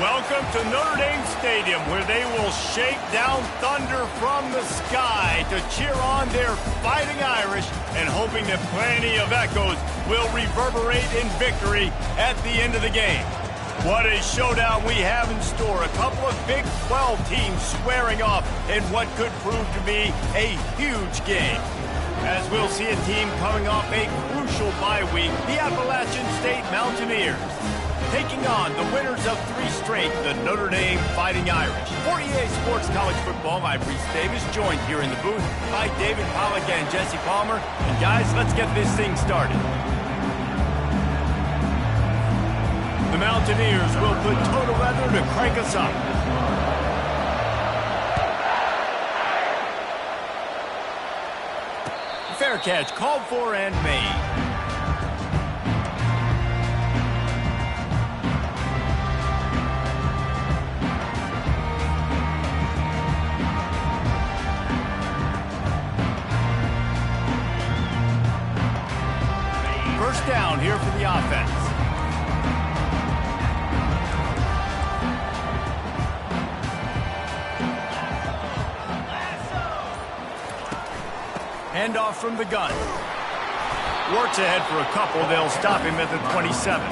Welcome to Notre Dame Stadium, where they will shake down thunder from the sky to cheer on their Fighting Irish and hoping that plenty of echoes will reverberate in victory at the end of the game. What a showdown we have in store. A couple of Big 12 teams squaring off in what could prove to be a huge game. As we'll see a team coming off a crucial bye week, the Appalachian State Mountaineers, taking on the winners of 3 straight, the Notre Dame Fighting Irish. For EA Sports College Football, I'm Reese Davis, joined here in the booth by David Pollack and Jesse Palmer. And guys, let's get this thing started. The Mountaineers will put total leather to crank us up. Fair catch, called for and made. First down here for the offense. Handoff from the gun. Warts ahead for a couple. They'll stop him at the 27.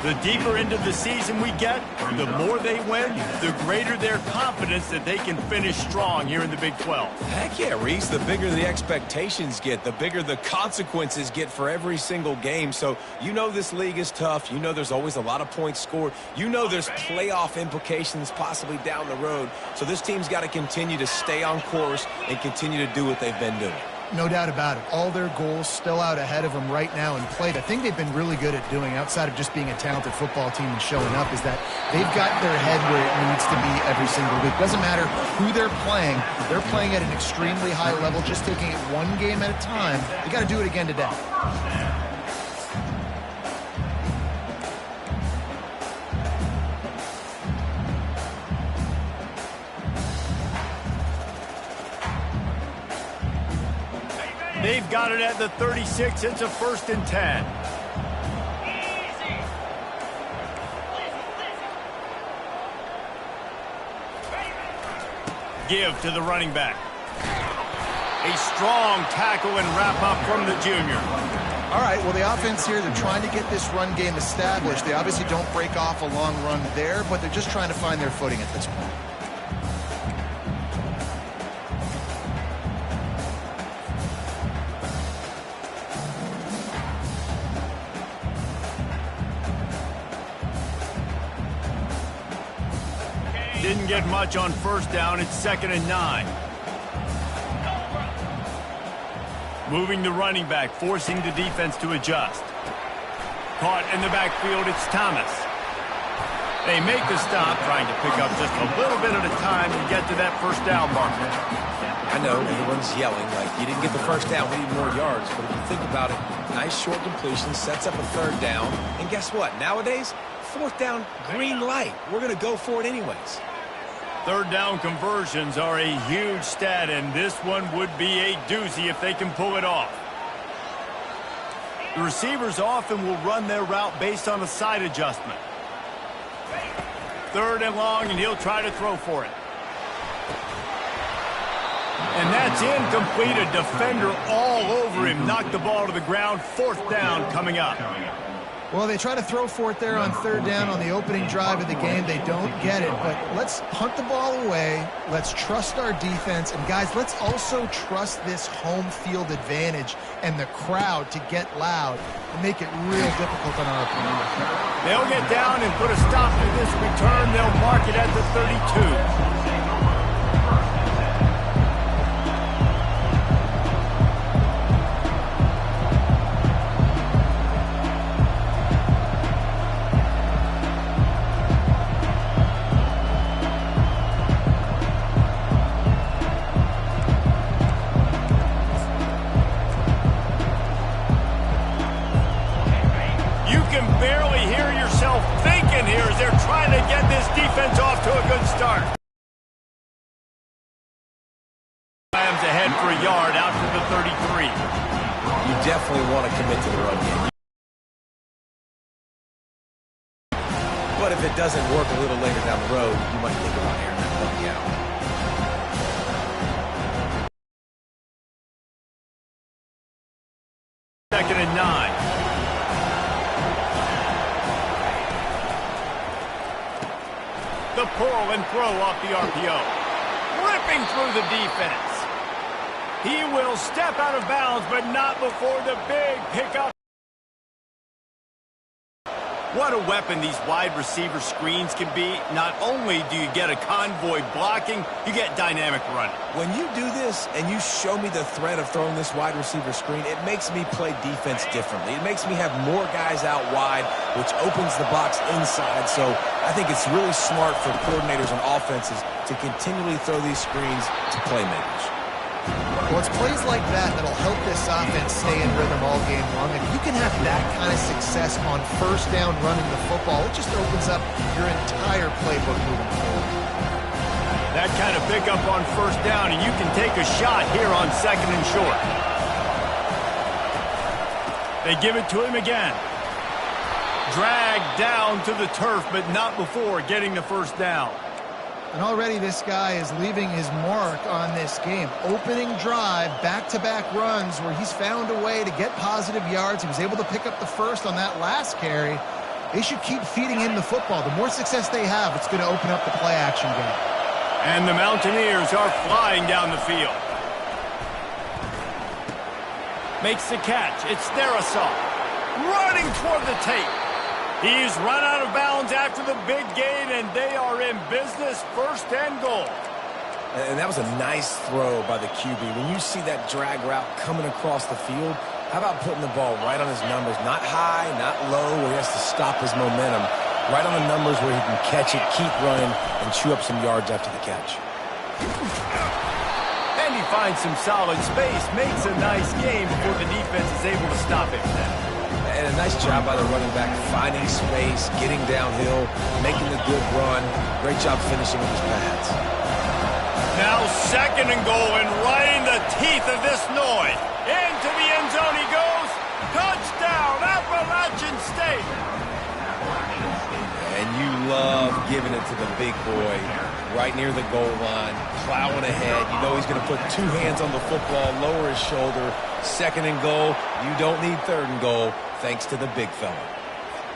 The deeper into the season we get, the more they win, the greater their confidence that they can finish strong here in the Big 12. Heck yeah, Reese. The bigger the expectations get, the bigger the consequences get for every single game. So you know this league is tough. You know there's always a lot of points scored. You know there's playoff implications possibly down the road. So this team's got to continue to stay on course and continue to do what they've been doing. No doubt about it. All their goals still out ahead of them right now in play. The thing they've been really good at doing, outside of just being a talented football team and showing up, is that they've got their head where it needs to be every single week. Doesn't matter who they're playing at an extremely high level, just taking it one game at a time. They got to do it again today. They've got it at the 36. It's a 1st and 10. Give to the running back. A strong tackle and wrap up from the junior. All right, well, the offense here, they're trying to get this run game established. They obviously don't break off a long run there, but they're just trying to find their footing at this point. Didn't get much on 1st down. It's 2nd and 9. Moving the running back, forcing the defense to adjust. Caught in the backfield, it's Thomas. They make the stop, trying to pick up just a little bit at a time and get to that 1st down marker. I know everyone's yelling like you didn't get the 1st down, we need more yards. But if you think about it, nice short completion, sets up a 3rd down. And guess what? Nowadays, 4th down, green light. We're going to go for it anyways. 3rd down conversions are a huge stat, and this one would be a doozy if they can pull it off. The receivers often will run their route based on a side adjustment. 3rd and long, and he'll try to throw for it. And that's incomplete. A defender all over him. Knocked the ball to the ground. 4th down coming up. Well, they try to throw for it there on 3rd down on the opening drive of the game. They don't get it, but let's hunt the ball away. Let's trust our defense. And, guys, let's also trust this home field advantage and the crowd to get loud and make it real difficult on our opponent. They'll get down and put a stop to this return. They'll mark it at the 32. But if it doesn't work a little later down the road, you might think about airing that puppy out. Second and 9. The pull and throw off the RPO. Ripping through the defense. He will step out of bounds, but not before the big pickup. What a weapon these wide receiver screens can be. Not only do you get a convoy blocking, you get dynamic running. When you do this and you show me the threat of throwing this wide receiver screen, it makes me play defense differently. It makes me have more guys out wide, which opens the box inside. So I think it's really smart for coordinators and offenses to continually throw these screens to playmakers. Well, it's plays like that that'll help this offense stay in rhythm all game long. If you can have that kind of success on first down running the football, it just opens up your entire playbook moving forward. That kind of pickup on first down, and you can take a shot here on second and short. They give it to him again. Dragged down to the turf, but not before getting the first down. And already this guy is leaving his mark on this game. Opening drive, back-to-back runs where he's found a way to get positive yards. He was able to pick up the first on that last carry. They should keep feeding him the football. The more success they have, it's going to open up the play-action game. And the Mountaineers are flying down the field. Makes the catch. It's Darisaw running toward the tape. He's run out of bounds after the big gain, and they are in business, first and goal. And that was a nice throw by the QB. When you see that drag route coming across the field, how about putting the ball right on his numbers? Not high, not low, where he has to stop his momentum. Right on the numbers where he can catch it, keep running, and chew up some yards after the catch. And he finds some solid space, makes a nice game before the defense is able to stop him. And a nice job by the running back, finding space, getting downhill, making the good run. Great job finishing with his pads. Now second and goal, and right in the teeth of this noise. Into the end zone he goes. Touchdown, Appalachian State. And you love giving it to the big boy right near the goal line, plowing ahead. You know he's going to put two hands on the football, lower his shoulder. Second and goal, you don't need third and goal, thanks to the big fella.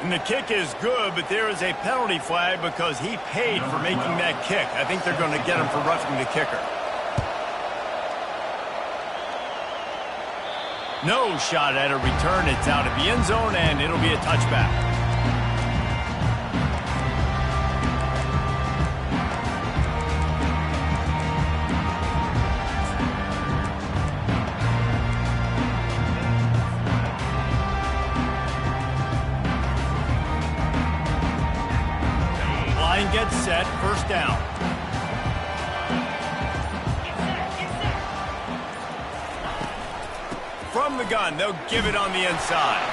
And the kick is good, but there is a penalty flag because he paid for making that kick. I think they're going to get him for roughing the kicker. No shot at a return. It's out of the end zone, and it'll be a touchback. Line gets set, first down. From the gun, they'll give it on the inside.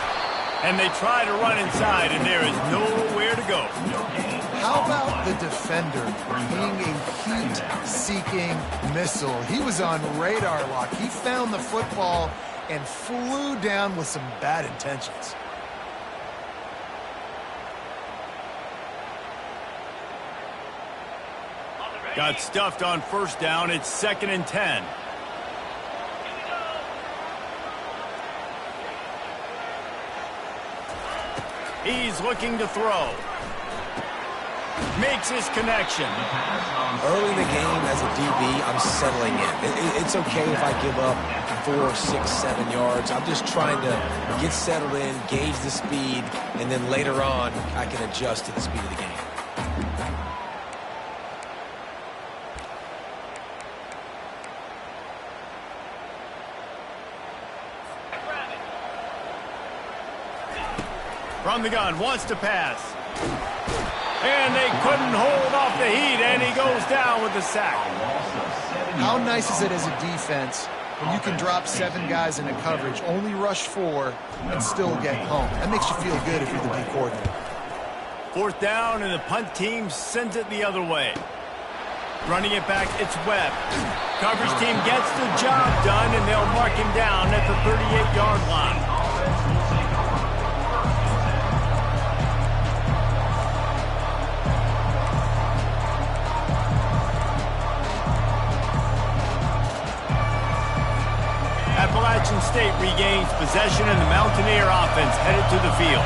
And they try to run inside, and there is nowhere to go. How about the defender being a heat-seeking missile? He was on radar lock. He found the football and flew down with some bad intentions. Got stuffed on first down. It's second and 10. He's looking to throw. Makes his connection. Early in the game as a DB, I'm settling in. It's okay if I give up 4, 6, 7 yards. I'm just trying to get settled in, gauge the speed, and then later on, I can adjust to the speed of the game. From the gun, wants to pass. And they couldn't hold off the heat, and he goes down with the sack. How nice is it as a defense when you can drop 7 guys into coverage, only rush 4, and still get home? That makes you feel good if you're the D coordinator. Fourth down, and the punt team sends it the other way. Running it back, it's Webb. Coverage team gets the job done, and they'll mark him down at the 38-yard line. regains possession, and the Mountaineer offense headed to the field.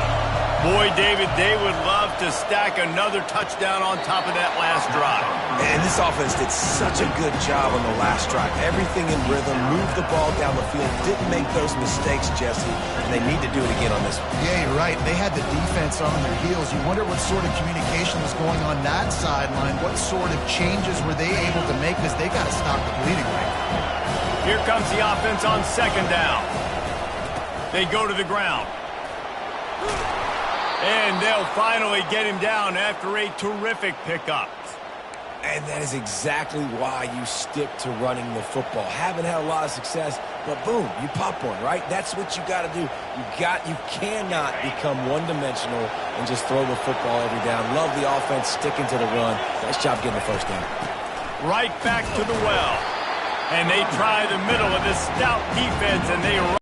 Boy, David, they would love to stack another touchdown on top of that last drive. And this offense did such a good job on the last drive. Everything in rhythm, moved the ball down the field, didn't make those mistakes, Jesse, and they need to do it again on this one. Yeah, you're right. They had the defense on their heels. You wonder what sort of communication was going on that sideline. What sort of changes were they able to make, because they got to stop the bleeding right now. Here comes the offense on second down. They go to the ground. And they'll finally get him down after a terrific pickup. And that is exactly why you stick to running the football. Haven't had a lot of success, but boom, you pop one, right? That's what you got to do. You cannot become one-dimensional and just throw the football every down. Love the offense sticking to the run. Nice job getting the first down. Right back to the well. And they try the middle of this stout defense, and they run.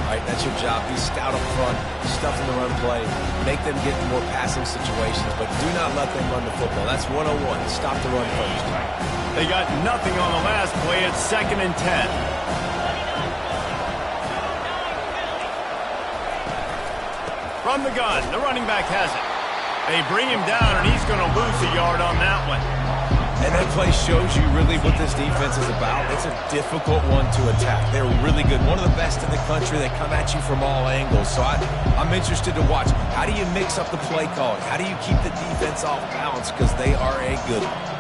Right, that's your job. Be stout up front, stuff in the run play, make them get more passing situations, but do not let them run the football. That's 101. Stop the run first. They got nothing on the last play. It's 2nd and 10. From the gun, the running back has it. They bring him down, and he's going to lose a yard on that one. And that play shows you really what this defense is about. It's a difficult one to attack. They're really good. One of the best in the country. They come at you from all angles. So I'm interested to watch. How do you mix up the play calling? How do you keep the defense off balance? Because they are a good one.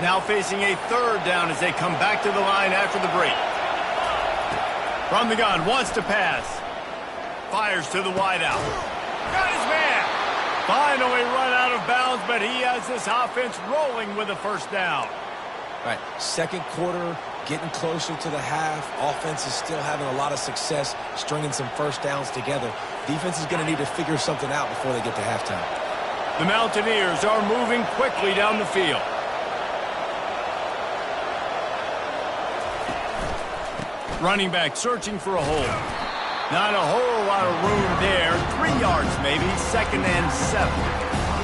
Now facing a 3rd down as they come back to the line after the break. From the gun, wants to pass. Fires to the wideout. Got his man. Finally run out of bounds, but he has this offense rolling with a first down. Right, second quarter, getting closer to the half. Offense is still having a lot of success stringing some first downs together. Defense is going to need to figure something out before they get to halftime. The Mountaineers are moving quickly down the field. Running back searching for a hole. Not a whole lot of room there. 3 yards maybe. 2nd and 7.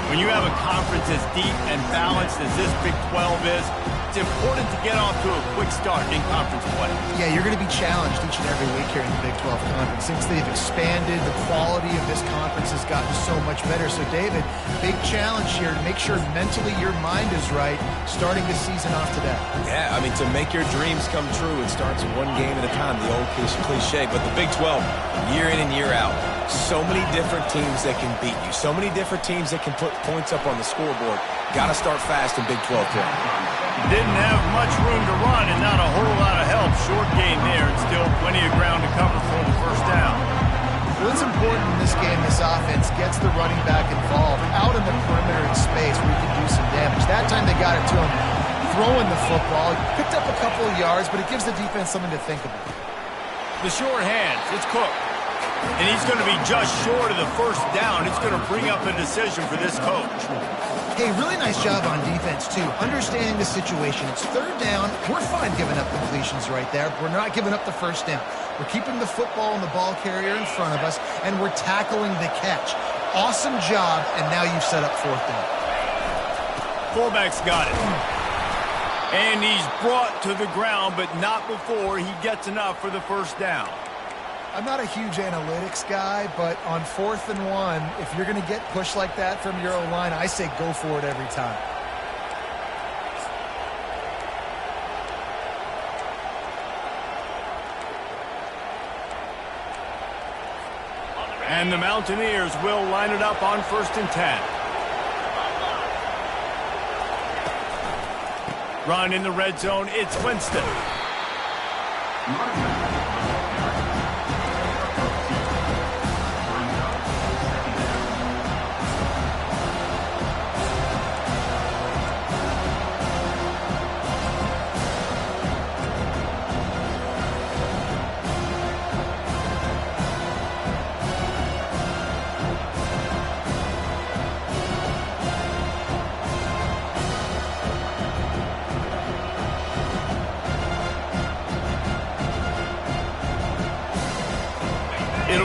When you have a conference as deep and balanced as this Big 12 is, it's important to get off to a quick start in conference play. Yeah, you're going to be challenged each and every week here in the Big 12 Conference. Since they've expanded, the quality of this conference has gotten so much better. So, David, big challenge here to make sure mentally your mind is right starting the season off today. Yeah, I mean, to make your dreams come true, it starts one game at a time, the old cliche. But the Big 12, year in and year out, so many different teams that can beat you, so many different teams that can put points up on the scoreboard. Got to start fast in Big 12 play. Didn't have much room to run and not a whole lot of help. Short gain there and still plenty of ground to cover for the first down. Well, it's important in this game this offense gets the running back involved out in the perimeter in space where he can do some damage. That time they got it to him throwing the football. Picked up a couple of yards, but it gives the defense something to think about. The short hands, it's Cook. And he's going to be just short of the first down. It's going to bring up a decision for this coach. Hey, really nice job on defense, too. Understanding the situation. It's 3rd down. We're fine giving up completions right there. We're not giving up the first down. We're keeping the football and the ball carrier in front of us, and we're tackling the catch. Awesome job, and now you've set up 4th down. Fullback's got it. And he's brought to the ground, but not before he gets enough for the first down. I'm not a huge analytics guy, but on 4th and 1, if you're going to get pushed like that from your own line, I say go for it every time. And the Mountaineers will line it up on 1st and 10. Run in the red zone, it's Winston.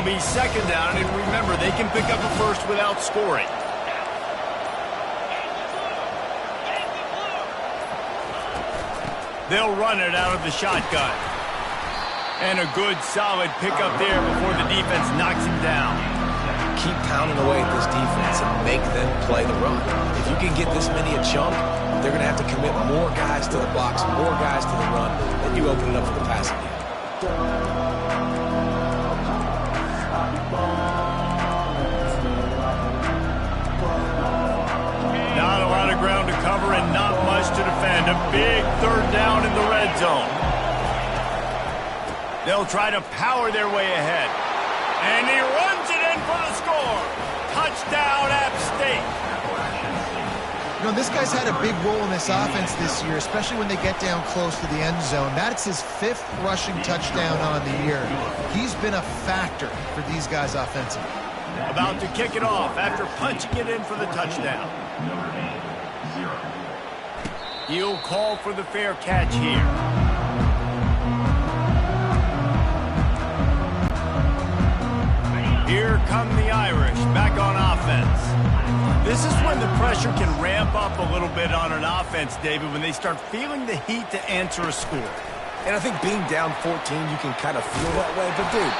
be second down, and remember, they can pick up a first without scoring. They'll run it out of the shotgun. And a good, solid pickup there before the defense knocks him down. Keep pounding away at this defense and make them play the run. If you can get this many a chunk, they're going to have to commit more guys to the box, more guys to the run, then you open it up for the passing game. Not a lot of ground to cover and not much to defend. A big third down in the red zone. They'll try to power their way ahead. And he runs it in for the score. Touchdown, App State. You know, this guy's had a big role in this offense this year, especially when they get down close to the end zone. That's his 5th rushing touchdown on the year. He's been a factor for these guys offensively. About to kick it off after punching it in for the touchdown. He'll call for the fair catch here. Here come the Irish back on offense. This is when the pressure can ramp up a little bit on an offense, David, when they start feeling the heat to answer a score. And I think being down 14, you can kind of feel that way. But, dude,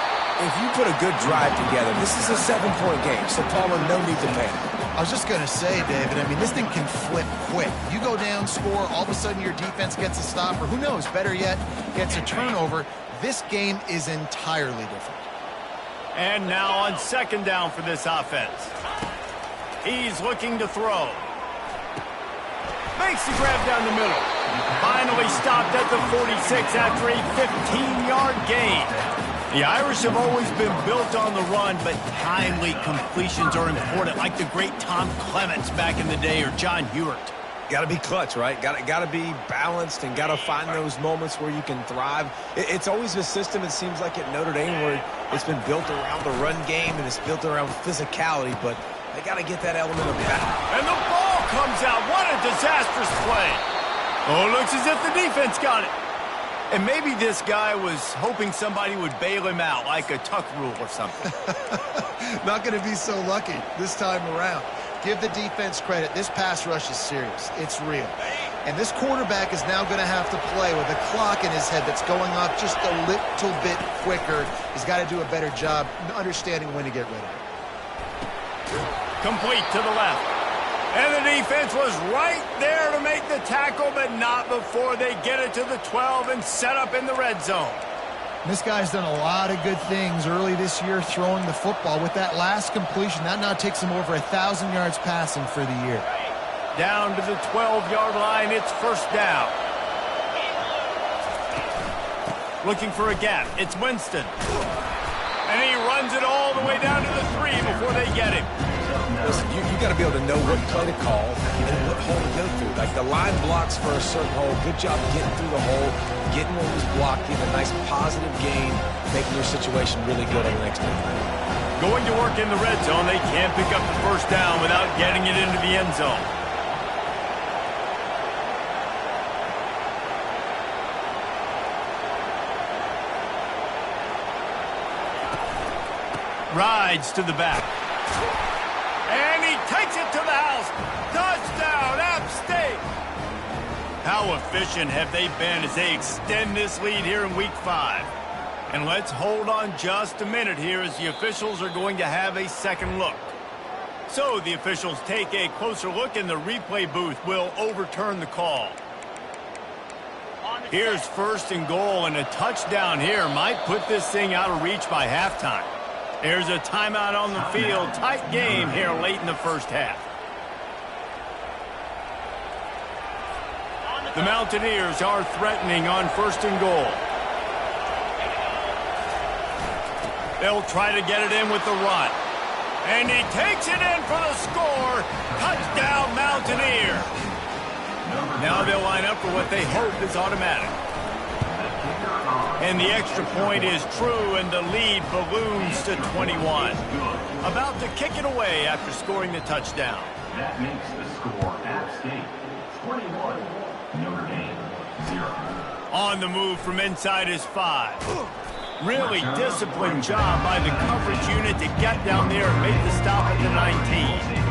if you put a good drive together, this is a 7-point game, so Palmer, no need to panic. I was just going to say, David, I mean, this thing can flip quick. You go down, score, all of a sudden your defense gets a stop, or who knows, better yet, gets a turnover. This game is entirely different. And now on second down for this offense. He's looking to throw. Makes the grab down the middle. Finally stopped at the 46 after a 15-yard gain. The Irish have always been built on the run, but timely completions are important, like the great Tom Clements back in the day or John Hewart. Got to be clutch, right? Got to be balanced and got to find those moments where you can thrive. It's always a system, it seems like, at Notre Dame where it's been built around the run game and it's built around physicality, but they got to get that element of balance. And the ball comes out. What a disastrous play. Oh, it looks as if the defense got it. And maybe this guy was hoping somebody would bail him out, like a tuck rule or something. Not going to be so lucky this time around. Give the defense credit. This pass rush is serious. It's real. And this quarterback is now going to have to play with a clock in his head that's going off just a little bit quicker. He's got to do a better job understanding when to get rid of it. Complete to the left. And the defense was right there to make the tackle, but not before they get it to the 12 and set up in the red zone. This guy's done a lot of good things early this year throwing the football. With that last completion, that now takes him over 1,000 yards passing for the year. Down to the 12-yard line, it's first down. Looking for a gap, it's Winston. And he runs it all the way down to the 3 before they get him. Listen, you got to be able to know what play to call and what hole to go through. Like the line blocks for a certain hole. Good job getting through the hole, getting what was blocked, getting a nice positive gain, making your situation really good on the next time. Going to work in the red zone, they can't pick up the first down without getting it into the end zone. Rides to the back. And he takes it to the house. Touchdown, App State. How efficient have they been as they extend this lead here in Week 5? And let's hold on just a minute here as the officials are going to have a second look. So the officials take a closer look and the replay booth will overturn the call. Here's first and goal, and a touchdown here might put this thing out of reach by halftime. There's a timeout on the field. Tight game here late in the first half. The Mountaineers are threatening on first and goal. They'll try to get it in with the run. And he takes it in for the score. Touchdown, Mountaineer. Now they'll line up for what they hope is automatic. And the extra point is true, and the lead balloons to 21. About to kick it away after scoring the touchdown. That makes the score App State 21, Notre Dame 0. On the move from inside is 5. Really disciplined job by the coverage unit to get down there and make the stop at the 19.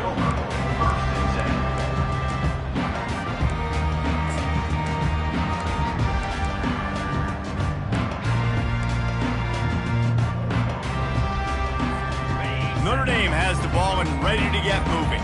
Notre Dame has the ball and ready to get moving.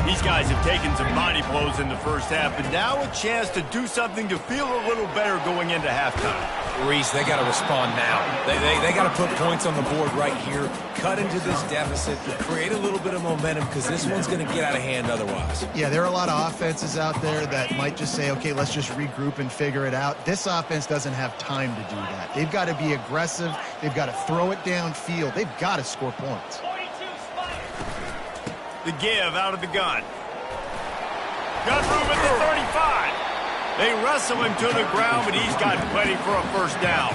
These guys have taken some body blows in the first half, but now a chance to do something to feel a little better going into halftime. Reese, they got to respond now. They got to put points on the board right here, cut into this deficit, create a little bit of momentum because this one's going to get out of hand otherwise. Yeah, there are a lot of offenses out there that might just say, okay, let's just regroup and figure it out. This offense doesn't have time to do that. They've got to be aggressive. They've got to throw it downfield. They've got to score points. The give out of the gun. Got room at the 35. They wrestle him to the ground, but he's got plenty for a first down.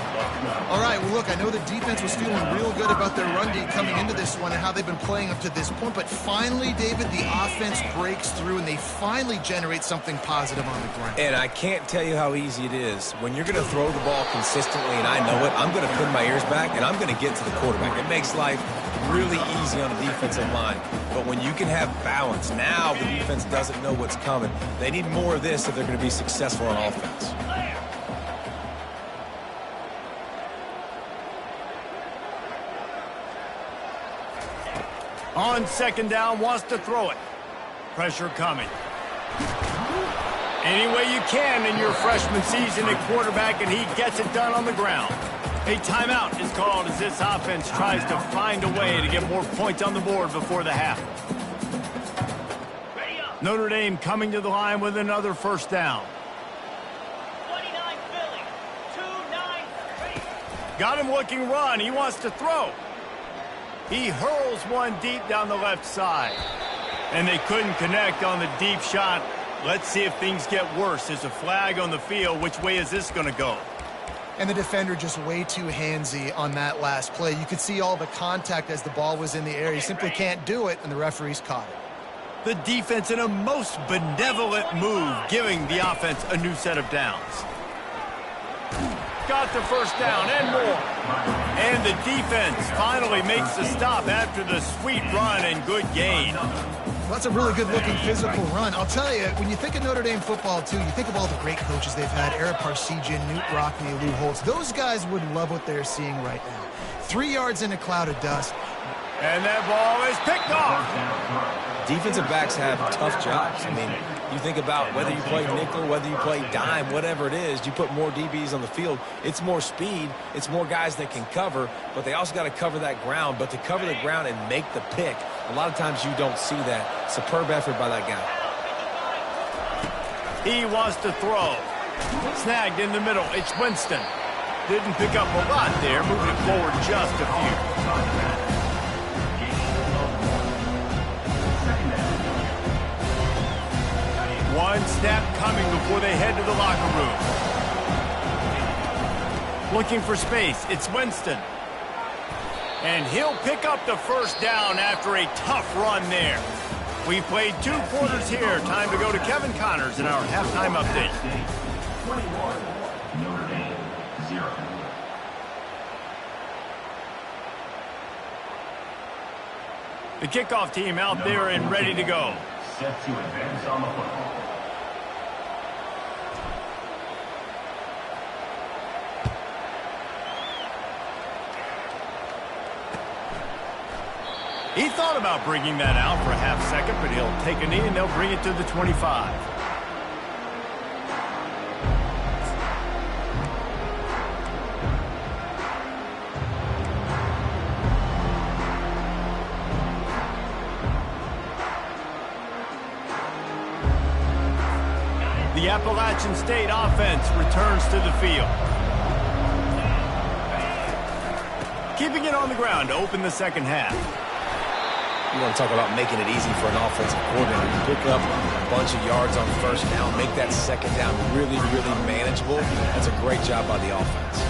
All right, well, look, I know the defense was feeling real good about their run D coming into this one and how they've been playing up to this point, but finally, David, the offense breaks through and they finally generate something positive on the ground. And I can't tell you how easy it is. When you're going to throw the ball consistently, and I know it, I'm going to pin my ears back, and I'm going to get to the quarterback. It makes life really easy on the defensive line. But when you can have balance, now the defense doesn't know what's coming. They need more of this if they're going to be successful on offense. On second down, wants to throw it. Pressure coming. Any way you can in your freshman season at quarterback, and he gets it done on the ground. A timeout is called as this offense tries to find a way to get more points on the board before the half. Notre Dame coming to the line with another first down. 29 Philly, 2-9. Got him looking run. He wants to throw. He hurls one deep down the left side. And they couldn't connect on the deep shot. Let's see if things get worse. There's a flag on the field. Which way is this going to go? And the defender just way too handsy on that last play. You could see all the contact as the ball was in the air. He simply can't do it, and the referees caught it. The defense in a most benevolent move, giving the offense a new set of downs. Got the first down and more. And the defense finally makes the stop after the sweet run and good gain. That's a really good-looking physical run. I'll tell you, when you think of Notre Dame football, too, you think of all the great coaches they've had, Eric Parsegian, Newt Rockne, Lou Holtz. Those guys would love what they're seeing right now. 3 yards in a cloud of dust. And that ball is picked off. Defensive backs have tough jobs. I mean, you think about whether you play nickel, whether you play dime, whatever it is, you put more DBs on the field. It's more speed. It's more guys that can cover, but they also got to cover that ground. But to cover the ground and make the pick, a lot of times you don't see that. Superb effort by that guy. He wants to throw. Snagged in the middle. It's Winston. Didn't pick up a lot there, moving it forward just a few. One snap coming before they head to the locker room. Looking for space. It's Winston. And he'll pick up the first down after a tough run there. We played 2 quarters here. Time to go to Kevin Connors in our halftime update. 21, Notre Dame, 0. The kickoff team out there and ready to go. Set to advance on the football. He thought about bringing that out for a half second, but he'll take a knee and they'll bring it to the 25. The Appalachian State offense returns to the field. Keeping it on the ground to open the second half. You want to talk about making it easy for an offensive coordinator. You pick up a bunch of yards on first down, make that second down really, really manageable. That's a great job by the offense.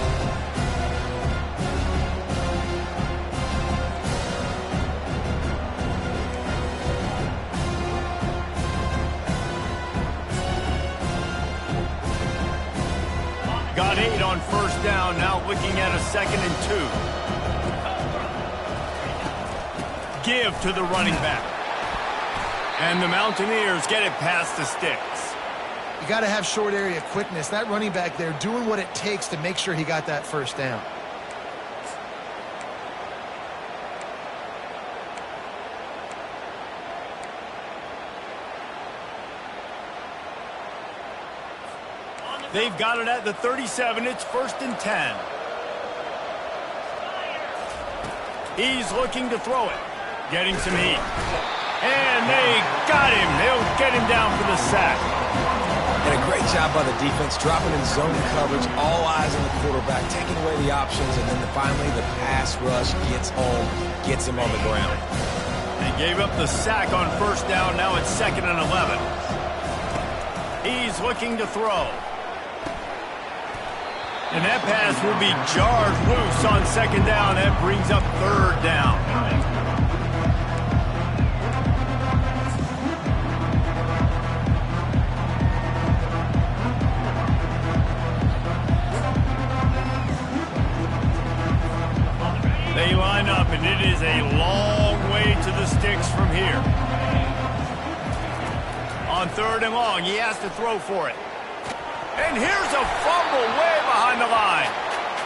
Got 8 on first down, now looking at a 2nd and 2. Give to the running back. And the Mountaineers get it past the sticks. You got to have short area quickness. That running back there doing what it takes to make sure he got that first down. They've got it at the 37. It's 1st and 10. He's looking to throw it. Getting some heat. And they got him. They'll get him down for the sack. And a great job by the defense, dropping in zone coverage, all eyes on the quarterback, taking away the options, and then finally the pass rush gets home, gets him on the ground. They gave up the sack on first down. Now it's 2nd and 11. He's looking to throw. And that pass will be jarred loose on 2nd down. That brings up 3rd down. They line up, and it is a long way to the sticks from here. On 3rd and long, he has to throw for it. And here's a fumble way behind the line.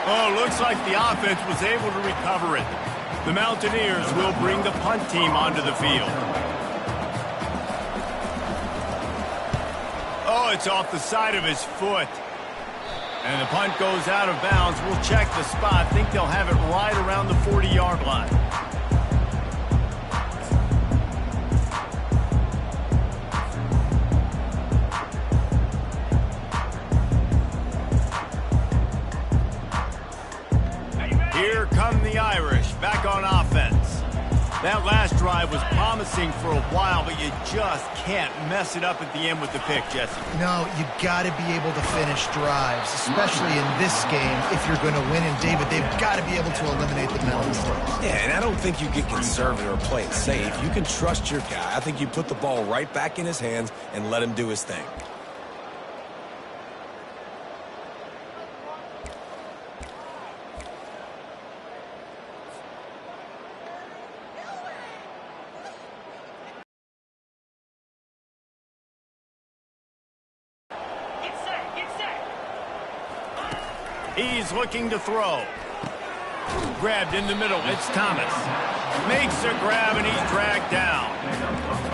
Oh, looks like the offense was able to recover it. The Mountaineers will bring the punt team onto the field. Oh, it's off the side of his foot. And the punt goes out of bounds. We'll check the spot. Think they'll have it right around the 40-yard line. Here come the Irish, back on offense. That last drive was promising for a while, but you just can't mess it up at the end with the pick, Jesse. No, you got to be able to finish drives, especially in this game if you're going to win. And, David, they've got to be able to eliminate the penalties. Yeah, and I don't think you get conservative or play it safe. You can trust your guy. I think you put the ball right back in his hands and let him do his thing. He's looking to throw. Grabbed in the middle. It's Thomas. Makes a grab, and he's dragged down.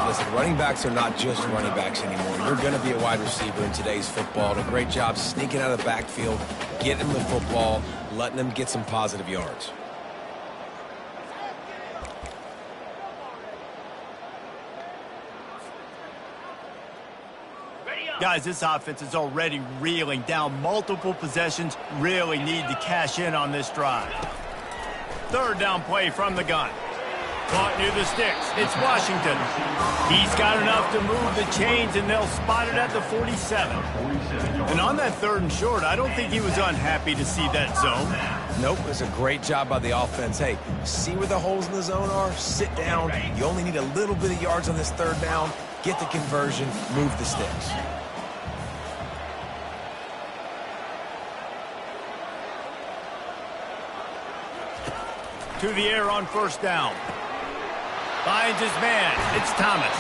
Listen, running backs are not just running backs anymore. You're going to be a wide receiver in today's football. And a great job sneaking out of the backfield, getting the football, letting them get some positive yards. Guys, this offense is already reeling down multiple possessions. Really need to cash in on this drive. 3rd down play from the gun. Caught near the sticks. It's Washington. He's got enough to move the chains, and they'll spot it at the 47. And on that 3rd and short, I don't think he was unhappy to see that zone. Nope, it was a great job by the offense. Hey, see where the holes in the zone are? Sit down. You only need a little bit of yards on this 3rd down. Get the conversion. Move the sticks. To the air on 1st down. Finds his man. It's Thomas.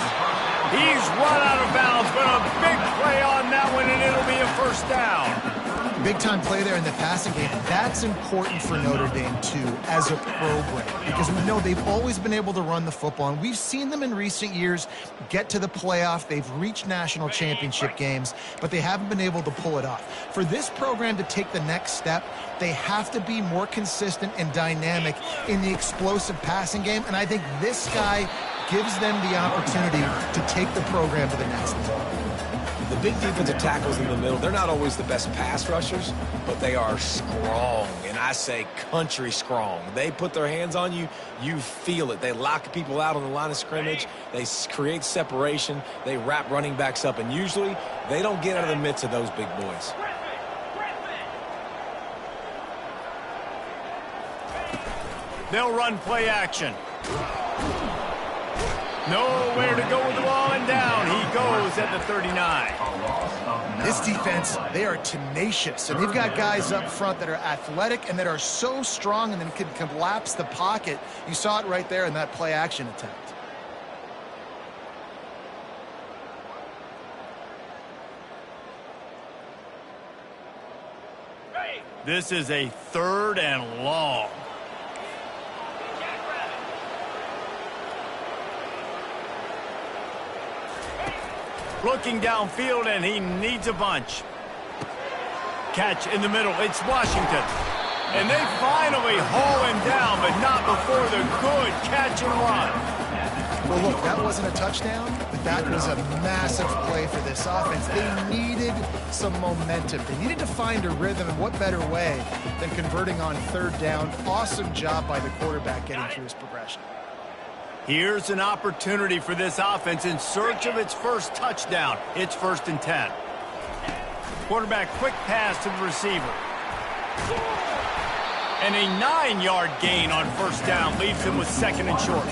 He's run out of bounds, but a big play on that one, and it'll be a 1st down. Big-time play there in the passing game. That's important for Notre Dame, too, as a program, because we know they've always been able to run the football, and we've seen them in recent years get to the playoff. They've reached national championship games, but they haven't been able to pull it off. For this program to take the next step, they have to be more consistent and dynamic in the explosive passing game, and I think this guy gives them the opportunity to take the program to the next level. The big defensive tackles in the middle, they're not always the best pass rushers, but they are strong, and I say country strong. They put their hands on you, you feel it. They lock people out on the line of scrimmage. They create separation. They wrap running backs up, and usually they don't get out of the midst of those big boys. They'll run play action. Nowhere to go with the ball, and down he goes Broncos at the 39. This defense, they are tenacious, and they've got guys up front that are athletic and that are so strong and then can collapse the pocket. You saw it right there in that play-action attempt. This is a 3rd and long. Looking downfield, and he needs a bunch. Catch in the middle. It's Washington. And they finally haul him down, but not before the good catch and run. Well, look, that wasn't a touchdown, but that was a massive play for this offense. They needed some momentum. They needed to find a rhythm, and what better way than converting on 3rd down. Awesome job by the quarterback getting through his progression. Here's an opportunity for this offense in search of its first touchdown. It's 1st and 10. Quarterback quick pass to the receiver. And a 9-yard gain on 1st down leaves him with 2nd and short.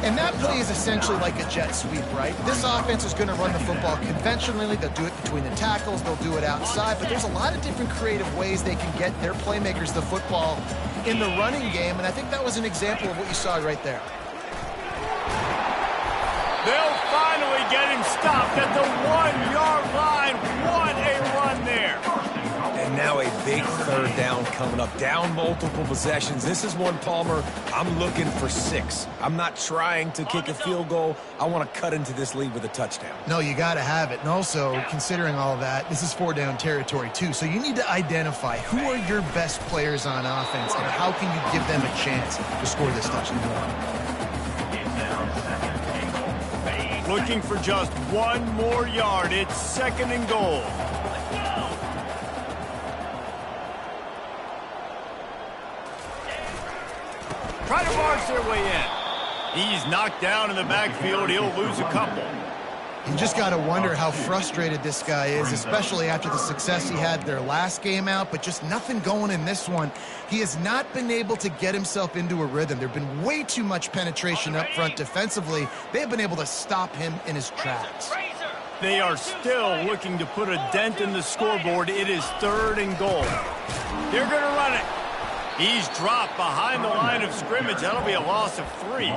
And that play is essentially like a jet sweep, right? This offense is going to run the football conventionally. They'll do it between the tackles. They'll do it outside. But there's a lot of different creative ways they can get their playmakers the football in the running game. And I think that was an example of what you saw right there. They'll finally get him stopped at the 1-yard line. What a run there. And now a big 3rd down coming up. Down multiple possessions. This is one, Palmer, I'm looking for 6. I'm not trying to kick a field goal. I want to cut into this lead with a touchdown. No, you got to have it. And also, considering all of that, this is 4-down territory, too. So you need to identify who are your best players on offense and how can you give them a chance to score this touchdown. Looking for just 1 more yard. It's 2nd and goal. Try to march their way in. He's knocked down in the backfield. He'll lose a couple. You just got to wonder how frustrated this guy is, especially after the success he had their last game out, but just nothing going in this one. He has not been able to get himself into a rhythm. There have been way too much penetration up front defensively. They have been able to stop him in his tracks. They are still looking to put a dent in the scoreboard. It is 3rd and goal. They're going to run it. He's dropped behind the line of scrimmage. That'll be a loss of 3.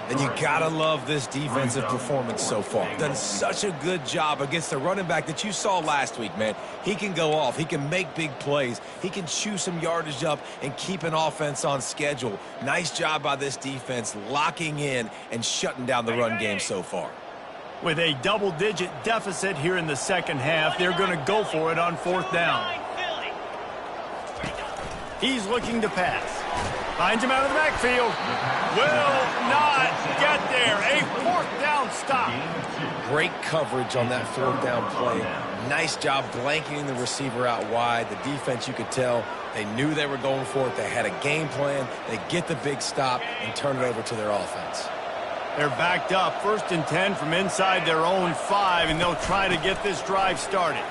And you gotta love this defensive performance so far. Done such a good job against the running back that you saw last week, man. He can go off. He can make big plays. He can chew some yardage up and keep an offense on schedule. Nice job by this defense locking in and shutting down the run game so far. With a double-digit deficit here in the 2nd half, they're going to go for it on 4th down. He's looking to pass. Finds him out of the backfield. Will not get there. A 4th down stop. Great coverage on that 4th down play. Nice job blanketing the receiver out wide. The defense, you could tell, they knew they were going for it. They had a game plan. They get the big stop and turn it over to their offense. They're backed up. 1st and 10 from inside their own 5, and they'll try to get this drive started.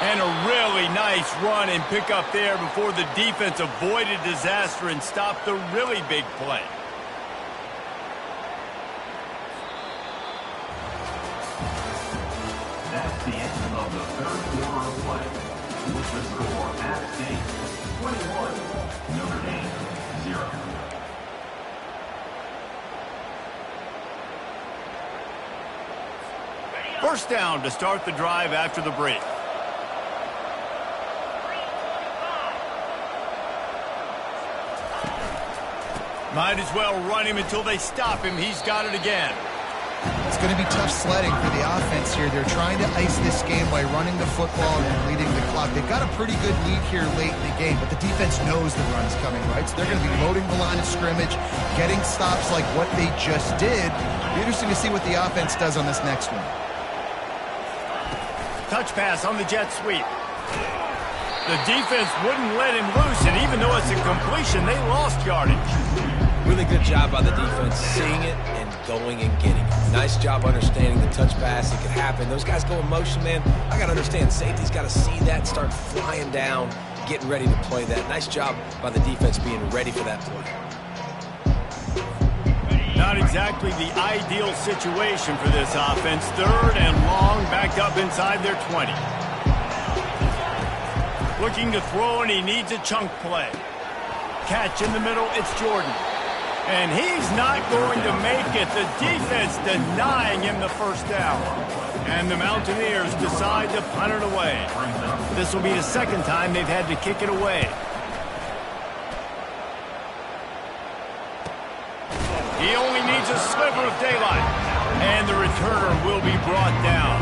And a really nice run and pick up there before the defense avoided disaster and stopped the really big play. That's the end of the 3rd quarter of play. With the score at State, 21, Notre Dame, 0. First down to start the drive after the break. Might as well run him until they stop him. He's got it again. It's going to be tough sledding for the offense here. They're trying to ice this game by running the football and leading the clock. They've got a pretty good lead here late in the game, but the defense knows the run's coming, right? So they're going to be loading the line of scrimmage, getting stops like what they just did. It'll be interesting to see what the offense does on this next one. Touch pass on the jet sweep. The defense wouldn't let him loose, and even though it's a completion, they lost yardage. Really good job by the defense, seeing it and going and getting it. Nice job understanding the touch pass. It could happen. Those guys go in motion, man. I got to understand, safety's got to see that, start flying down, getting ready to play that. Nice job by the defense being ready for that play. Not exactly the ideal situation for this offense. 3rd and long, backed up inside their 20. Looking to throw, and he needs a chunk play. Catch in the middle, it's Jordan. And he's not going to make it. The defense denying him the first down. And the Mountaineers decide to punt it away. This will be the 2nd time they've had to kick it away. He only needs a sliver of daylight. And the returner will be brought down.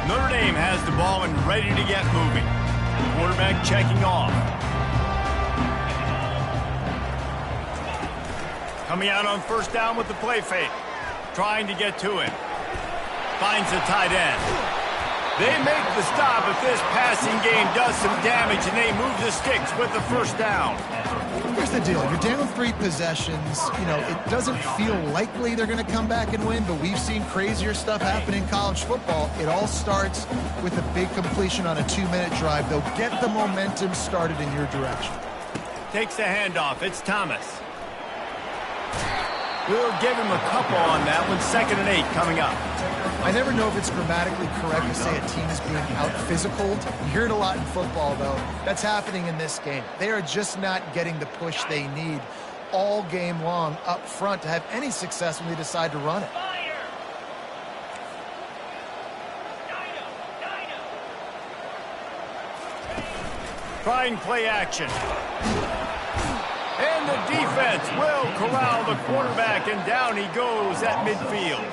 Notre Dame has the ball and ready to get moving. Quarterback checking off. Coming out on 1st down with the play fake. Trying to get to him. Finds the tight end. They make the stop if this passing game does some damage, and they move the sticks with the 1st down. Here's the deal. You're down 3 possessions. You know, it doesn't feel likely they're going to come back and win, but we've seen crazier stuff happen in college football. It all starts with a big completion on a 2-minute drive. They'll get the momentum started in your direction. Takes the handoff. It's Thomas. We'll give him a couple on that one. 2nd and 8 coming up. I never know if it's grammatically correct to say a team is being out-physicaled. You hear it a lot in football, though. That's happening in this game. They are just not getting the push they need all game long up front to have any success when they decide to run it. Trying play action. And the defense will corral the quarterback, and down he goes at midfield.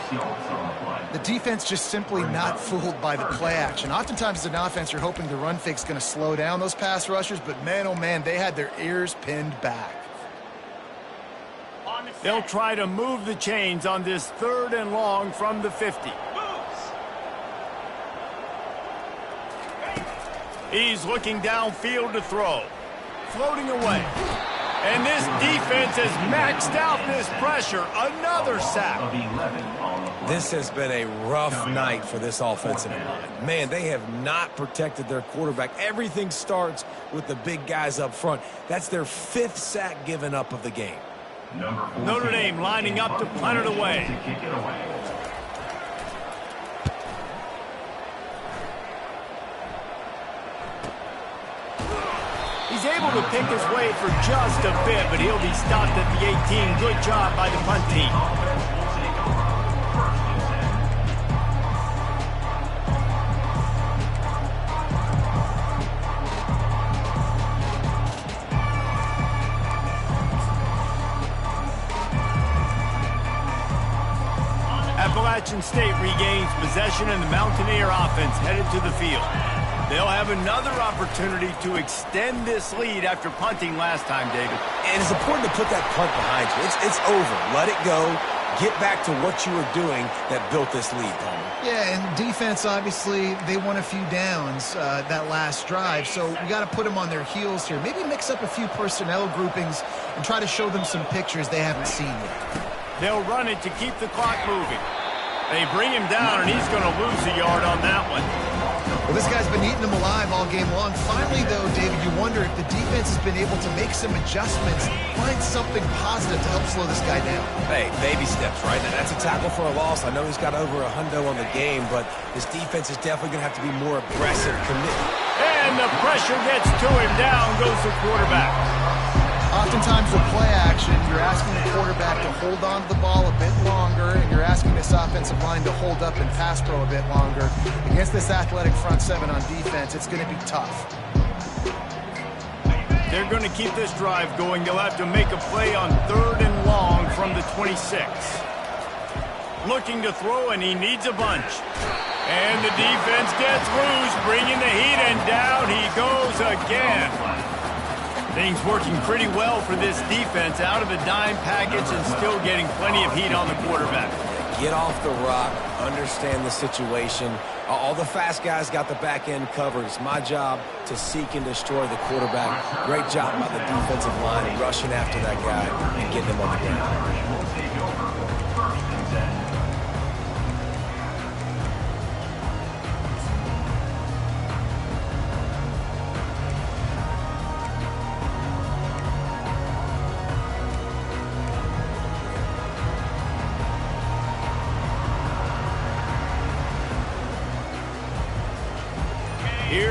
The defense just simply not fooled by the play action. Oftentimes as an offense, you're hoping the run fake's going to slow down those pass rushers, but man, oh man, they had their ears pinned back. They'll try to move the chains on this 3rd and long from the 50. He's looking downfield to throw. Floating away. And this defense has maxed out this pressure. Another sack. This has been a rough night for this offensive line. Man, they have not protected their quarterback. Everything starts with the big guys up front. That's their 5th sack given up of the game. Notre Dame lining up to punt it away. He's able to pick his way for just a bit, but he'll be stopped at the 18. Good job by the punt team. Appalachian State regains possession, and the Mountaineer offense headed to the field. They'll have another opportunity to extend this lead after punting last time, David. And it's important to put that punt behind you. It's over. Let it go. Get back to what you were doing that built this lead, Palmer. Yeah, and defense, obviously, they won a few downs that last drive, so we got to put them on their heels here. Maybe mix up a few personnel groupings and try to show them some pictures they haven't seen yet. They'll run it to keep the clock moving. They bring him down, and he's going to lose a yard on that one. Well, this guy's been eating them alive all game long. Finally, though, David, you wonder if the defense has been able to make some adjustments, find something positive to help slow this guy down. Hey, baby steps, right? Now, that's a tackle for a loss. I know he's got over $100 on the game, but this defense is definitely going to have to be more aggressive, committed. And the pressure gets to him. Down goes the quarterback. Oftentimes with play action, you're asking the quarterback to hold on to the ball a bit longer, and you're asking this offensive line to hold up and pass pro a bit longer. Against this athletic front 7 on defense, it's going to be tough. They're going to keep this drive going. They'll have to make a play on 3rd and long from the 26. Looking to throw, and he needs a bunch. And the defense gets loose, bringing the heat, and down he goes again. Things working pretty well for this defense, out of a dime package and still getting plenty of heat on the quarterback. Get off the rock, understand the situation. All the fast guys got the back end covered. It's my job to seek and destroy the quarterback. Great job by the defensive line rushing after that guy and getting him on the ground.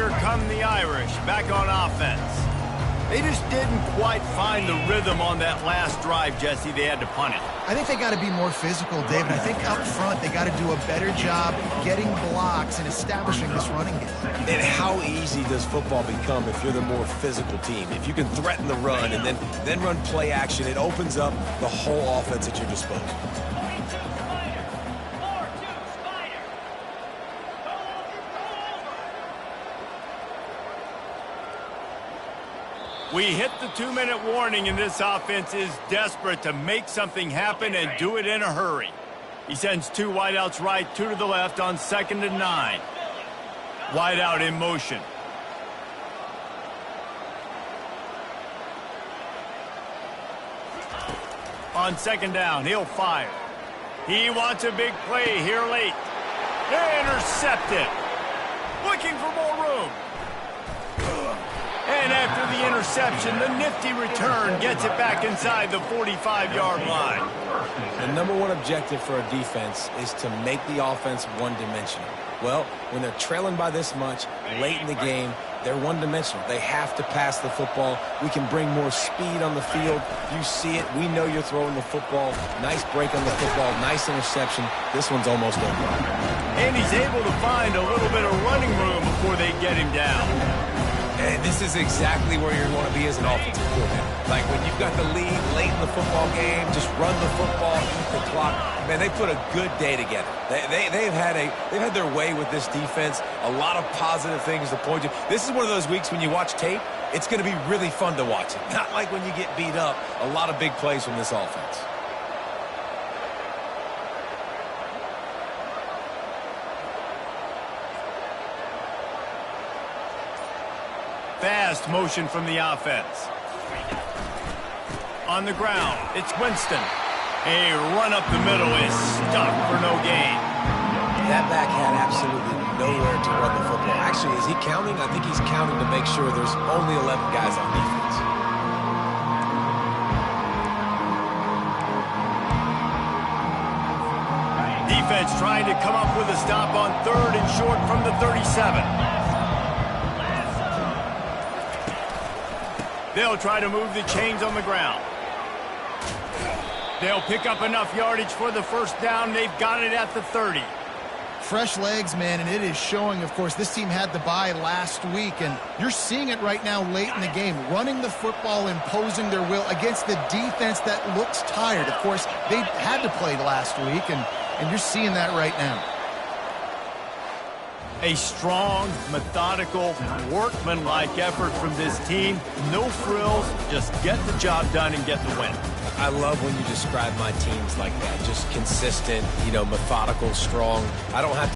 here come the Irish back on offense. They just didn't quite find the rhythm on that last drive, Jesse. They had to punt it. I think they got to be more physical, David. I think up front they got to do a better job getting blocks and establishing this running game. And how easy does football become if you're the more physical team? If you can threaten the run and then run play action, it opens up the whole offense at your disposal. 42 Spider. 4-2 Spider. Go over. We hit the 2-minute warning, and this offense is desperate to make something happen and do it in a hurry. He sends 2 wideouts right, 2 to the left on 2nd and 9. Wideout in motion. On 2nd down, he'll fire. He wants a big play here late. Intercepted. Looking for more room. And after the interception, the nifty return gets it back inside the 45-yard line. The number one objective for a defense is to make the offense one-dimensional. Well, when they're trailing by this much, late in the game, they're one-dimensional. They have to pass the football. We can bring more speed on the field. You see it. We know you're throwing the football. Nice break on the football. Nice interception. This one's almost over. And he's able to find a little bit of running room before they get him down. And this is exactly where you want to be as an offensive coordinator. Like when you've got the lead late in the football game, just run the football, eat the clock. Man, they put a good day together. They've had their way with this defense. A lot of positive things to point to. This is one of those weeks when you watch tape, it's going to be really fun to watch it. Not like when you get beat up. A lot of big plays from this offense. Fast motion from the offense. On the ground, it's Winston. A run up the middle is stuck for no gain. That back had absolutely nowhere to run the football. Actually, is he counting? I think he's counting to make sure there's only 11 guys on defense. Defense trying to come up with a stop on 3rd and short from the 37. They'll try to move the chains on the ground. They'll pick up enough yardage for the first down. They've got it at the 30. Fresh legs, man, and it is showing, of course, this team had the bye last week, and you're seeing it right now late in the game, running the football, imposing their will against the defense that looks tired. Of course, they had to play last week, and you're seeing that right now. A strong, methodical, workmanlike effort from this team. No frills, just get the job done and get the win. I love when you describe my teams like that. Just consistent, methodical, strong. I don't have to